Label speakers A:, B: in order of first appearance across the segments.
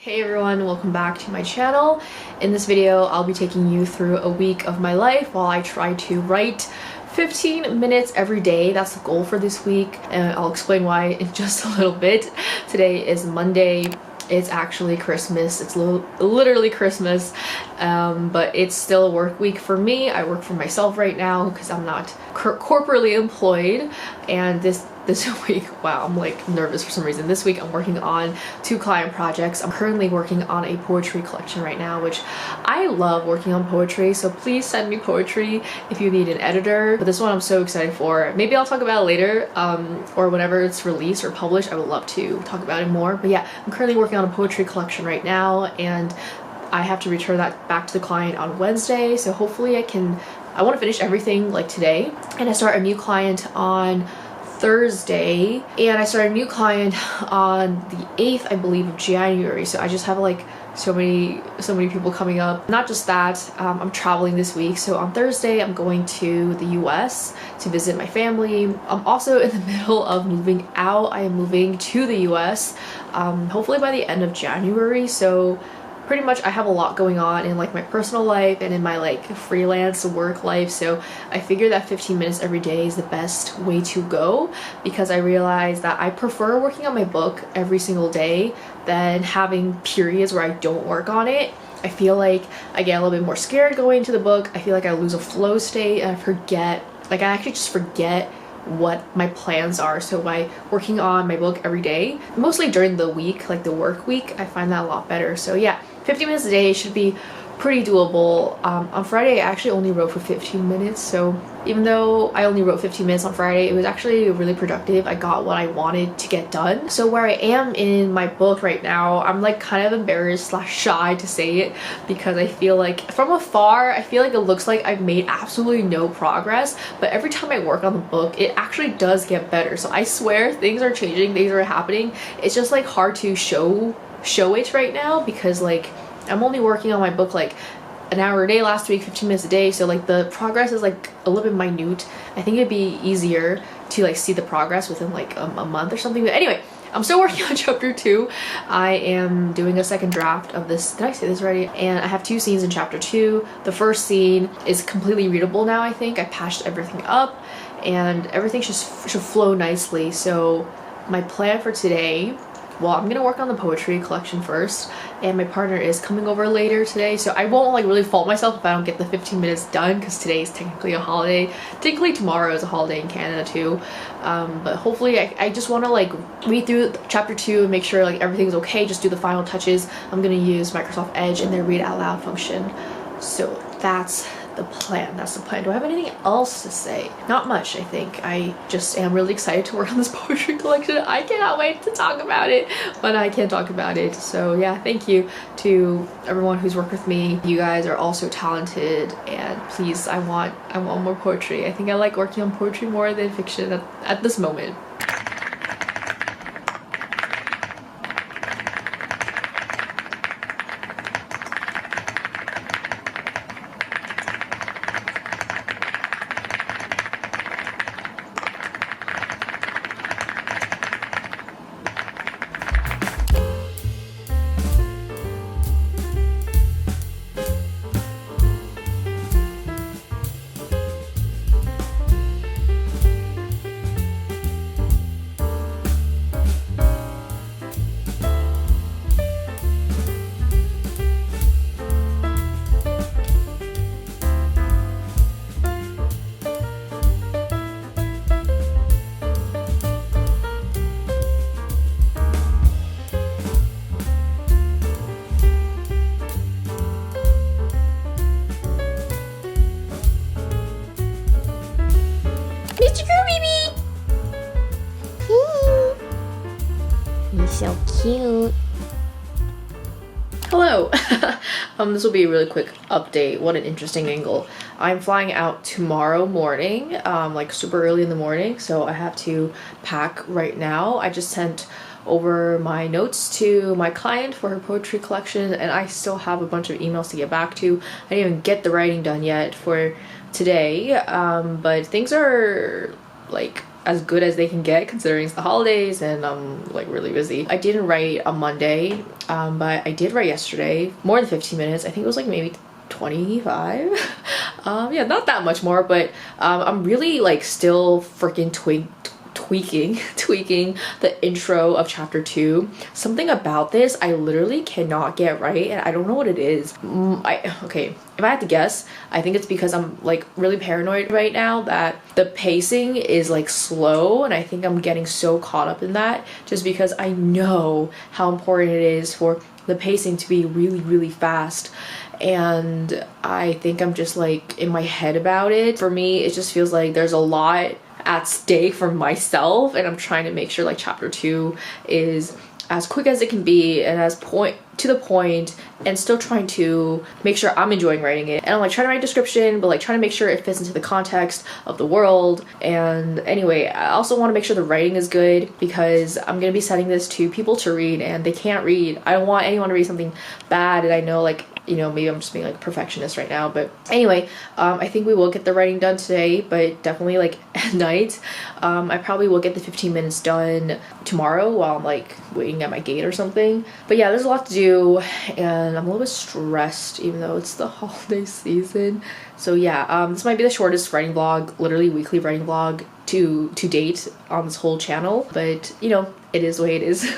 A: Hey everyone, welcome back to my channel. In this video, I'll be taking you through a week of my life while I try to write 15 minutes every day. That's the goal for this week, and I'll explain why in just a little bit. Today is Monday. It's actually Christmas. It's literally Christmas, but it's still a work week for me. I work for myself right now because I'm not corporately employed, and this week, wow, I'm like nervous for some reason. This week I'm working on 2 client projects. I'm currently working on a poetry collection right now, which I love working on poetry, so please send me poetry if you need an editor. But this one I'm so excited for. Maybe I'll talk about it later, or whenever it's released or published. I would love to talk about it more. But yeah, I'm currently working on a poetry collection right now, and I have to return that back to the client on Wednesday, so hopefully I want to finish everything like today. And I start a new client on Thursday, and I start a new client on the 8th, I believe, of January. So I just have like so many people coming up. Not just that, I'm traveling this week, so on Thursday I'm going to the US to visit my family. I'm also in the middle of moving out. I am moving to the US hopefully by the end of January, so pretty much I have a lot going on in like my personal life and in my like freelance work life, so I figure that 15 minutes every day is the best way to go, because I realize that I prefer working on my book every single day than having periods where I don't work on it. I feel like I get a little bit more scared going into the book. I feel like I lose a flow state and I forget, like I actually just forget what my plans are. So by working on my book every day, mostly during the week, like the work week, I find that a lot better. So yeah, 15 minutes a day should be pretty doable. On Friday I actually only wrote for 15 minutes, so even though I only wrote 15 minutes on Friday, it was actually really productive. I got what I wanted to get done. So where I am in my book right now, I'm like kind of embarrassed / shy to say it, because I feel like from afar I feel like it looks like I've made absolutely no progress, but every time I work on the book it actually does get better. So I swear things are changing, things are happening. It's just like hard to show it right now, because like I'm only working on my book like an hour a day last week, 15 minutes a day, so like the progress is like a little bit minute. I think it'd be easier to like see the progress within like a month or something. But anyway, I'm still working on chapter 2. I am doing a second draft of this. Did I say this already? And I have 2 scenes in chapter 2. The first scene is completely readable now. I think I patched everything up and everything should flow nicely. So my plan for today, well, I'm gonna work on the poetry collection first, and my partner is coming over later today, so I won't like really fault myself if I don't get the 15 minutes done, because today is technically a holiday. Technically tomorrow is a holiday in Canada too, but hopefully I just want to like read through chapter 2 and make sure like everything's okay, just do the final touches. I'm gonna use Microsoft Edge and their read out loud function. So that's the plan. That's the plan. Do I have anything else to say? Not much, I think. I just am really excited to work on this poetry collection. I cannot wait to talk about it, but I can't talk about it. So yeah, thank you to everyone who's worked with me. You guys are all so talented, and please, I want more poetry. I think I like working on poetry more than fiction at this moment.
B: So cute.
A: Hello. This will be a really quick update. What an interesting angle. I'm flying out tomorrow morning, like super early in the morning, so I have to pack right now. I just sent over my notes to my client for her poetry collection, and I still have a bunch of emails to get back to. I didn't even get the writing done yet for today, but things are like as good as they can get considering it's the holidays and I'm like really busy. I didn't write on Monday, but I did write yesterday, more than 15 minutes. I think it was like maybe 25. Yeah, not that much more, but I'm really like still freaking tweaking the intro of chapter 2. Something about this I literally cannot get right, and I don't know what it is. Okay, if I had to guess, I think it's because I'm like really paranoid right now that the pacing is like slow, and I think I'm getting so caught up in that just because I know how important it is for the pacing to be really fast. And I think I'm just like in my head about it. For me, it just feels like there's a lot at stake for myself, and I'm trying to make sure like chapter 2 is as quick as it can be and as to the point, and still trying to make sure I'm enjoying writing it. And I'm like trying to write a description, but like trying to make sure it fits into the context of the world. And anyway, I also want to make sure the writing is good because I'm gonna be sending this to people to read and they can't read. I don't want anyone to read something bad, and I know like, you know, maybe I'm just being like perfectionist right now, but anyway, I think we will get the writing done today, but definitely like at night. I probably will get the 15 minutes done tomorrow while I'm like waiting at my gate or something. But yeah, there's a lot to do and I'm a little bit stressed even though it's the holiday season. So yeah, this might be the shortest writing vlog, literally weekly writing vlog to date on this whole channel, but you know, it is the way it is.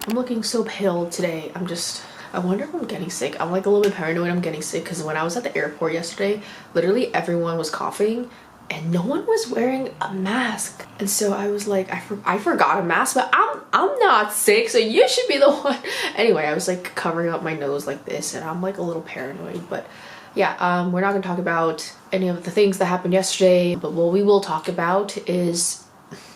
A: I'm looking so pale today. I wonder if I'm getting sick. I'm like a little bit paranoid I'm getting sick because when I was at the airport yesterday, literally everyone was coughing and no one was wearing a mask. And so I was like, I forgot a mask, but I'm not sick, so you should be the one. Anyway, I was like covering up my nose like this and I'm like a little paranoid. But yeah, we're not gonna talk about any of the things that happened yesterday, but what we will talk about is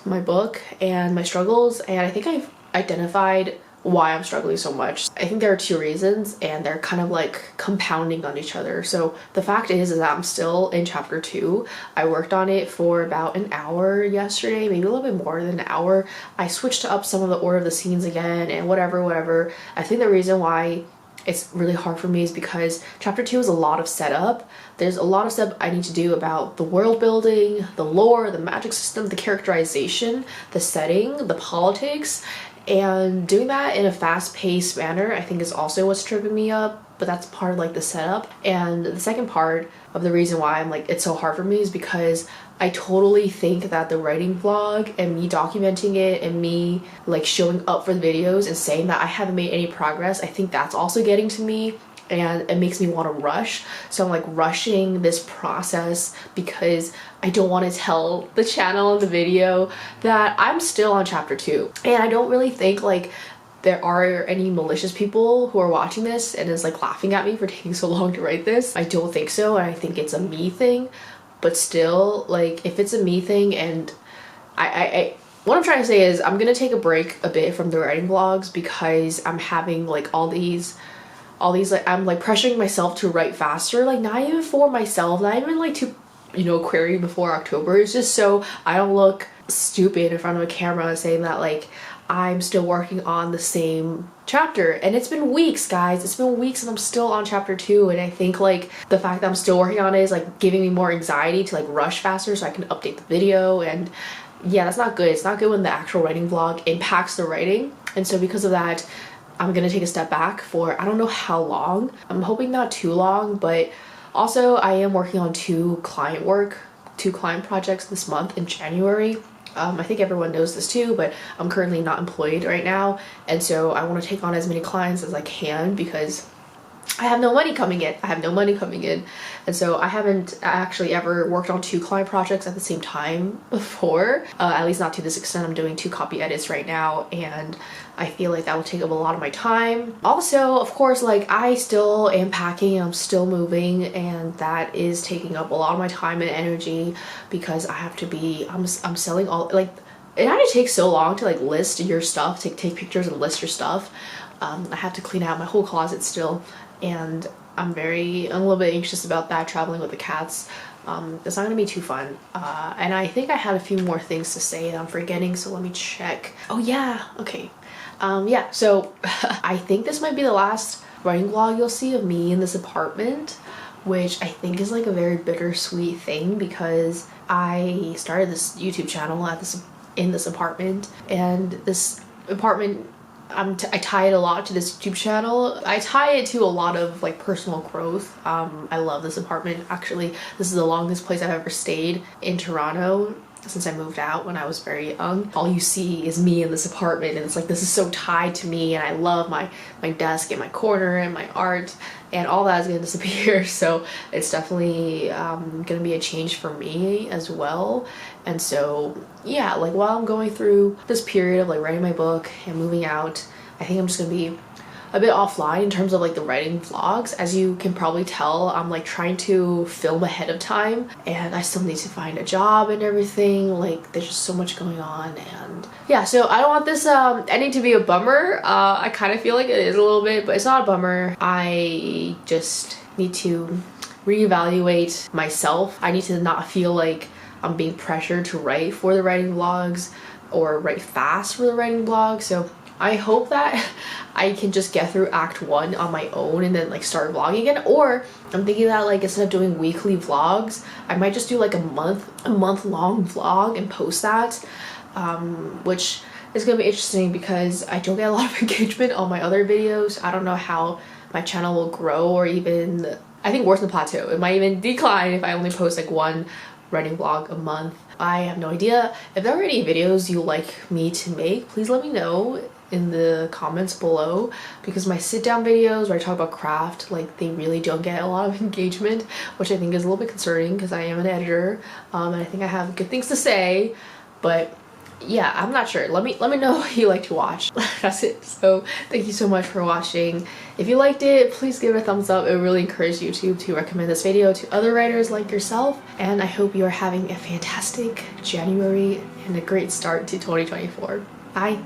A: my book and my struggles, and I think I've identified why I'm struggling so much. I think there are two reasons and they're kind of like compounding on each other. So the fact is that I'm still in chapter 2. I worked on it for about an hour yesterday, maybe a little bit more than an hour. I switched up some of the order of the scenes again and whatever. I think the reason why it's really hard for me is because chapter 2 is a lot of setup. There's a lot of stuff I need to do about the world building, the lore, the magic system, the characterization, the setting, the politics, and doing that in a fast-paced manner I think is also what's tripping me up, but that's part of like the setup. And the second part of the reason why I'm like it's so hard for me is because I totally think that the writing vlog and me documenting it and me like showing up for the videos and saying that I haven't made any progress, I think that's also getting to me and it makes me want to rush. So I'm like rushing this process because I don't want to tell the channel in the video that I'm still on chapter 2. And I don't really think like there are any malicious people who are watching this and is like laughing at me for taking so long to write this. I don't think so, and I think it's a me thing. But still, like if it's a me thing, and I what I'm trying to say is I'm gonna take a break a bit from the writing vlogs because I'm having like all these like I'm like pressuring myself to write faster, like not even for myself, not even like to, you know, query before October. It's just so I don't look stupid in front of a camera saying that like I'm still working on the same chapter, and it's been weeks, guys. It's been weeks and I'm still on chapter 2, and I think like the fact that I'm still working on it is like giving me more anxiety to like rush faster so I can update the video. And yeah, that's not good. It's not good when the actual writing vlog impacts the writing. And so because of that, I'm gonna take a step back for I don't know how long. I'm hoping not too long, but also I am working on two client projects this month in January. I think everyone knows this too, but I'm currently not employed right now, and so I want to take on as many clients as I can because I have no money coming in. And so I haven't actually ever worked on two client projects at the same time before, at least not to this extent. I'm doing 2 copy edits right now, and I feel like that will take up a lot of my time. Also, of course, like I still am packing and I'm still moving, and that is taking up a lot of my time and energy because I have to be, I'm selling all, like it had to take so long to like list your stuff, take pictures and list your stuff. I have to clean out my whole closet still, and I'm a little bit anxious about that, traveling with the cats. It's not gonna be too fun. And I think I had a few more things to say that I'm forgetting, so let me check. Oh yeah, okay. Yeah, so I think this might be the last writing vlog you'll see of me in this apartment, which I think is like a very bittersweet thing because I started this YouTube channel in this apartment, and this apartment, I tie it a lot to this YouTube channel. I tie it to a lot of like personal growth. I love this apartment. Actually, this is the longest place I've ever stayed in Toronto since I moved out when I was very young. All you see is me in this apartment, and it's like this is so tied to me, and I love my desk and my corner and my art, and all that is gonna disappear. So it's definitely gonna be a change for me as well. And so yeah, like while I'm going through this period of like writing my book and moving out, I think I'm just gonna be a bit offline in terms of like the writing vlogs. As you can probably tell, I'm like trying to film ahead of time, and I still need to find a job and everything. Like there's just so much going on, and yeah, so I don't want this ending to be a bummer. I kind of feel like it is a little bit, but it's not a bummer. I just need to reevaluate myself. I need to not feel like I'm being pressured to write for the writing vlogs or write fast for the writing vlog. So I hope that I can just get through act 1 on my own and then like start vlogging again. Or I'm thinking that like instead of doing weekly vlogs, I might just do like a month long vlog and post that, which is gonna be interesting because I don't get a lot of engagement on my other videos. I don't know how my channel will grow, or even I think worse than plateau. It might even decline if I only post like 1 writing vlog a month. I have no idea. If there are any videos you like me to make, please let me know in the comments below, because my sit down videos where I talk about craft, like they really don't get a lot of engagement, which I think is a little bit concerning because I am an editor, and I think I have good things to say. But yeah, I'm not sure. Let me know what you like to watch. That's it. So thank you so much for watching. If you liked it, please give it a thumbs up. It would really encourage YouTube to recommend this video to other writers like yourself, and I hope you are having a fantastic January and a great start to 2024. Bye.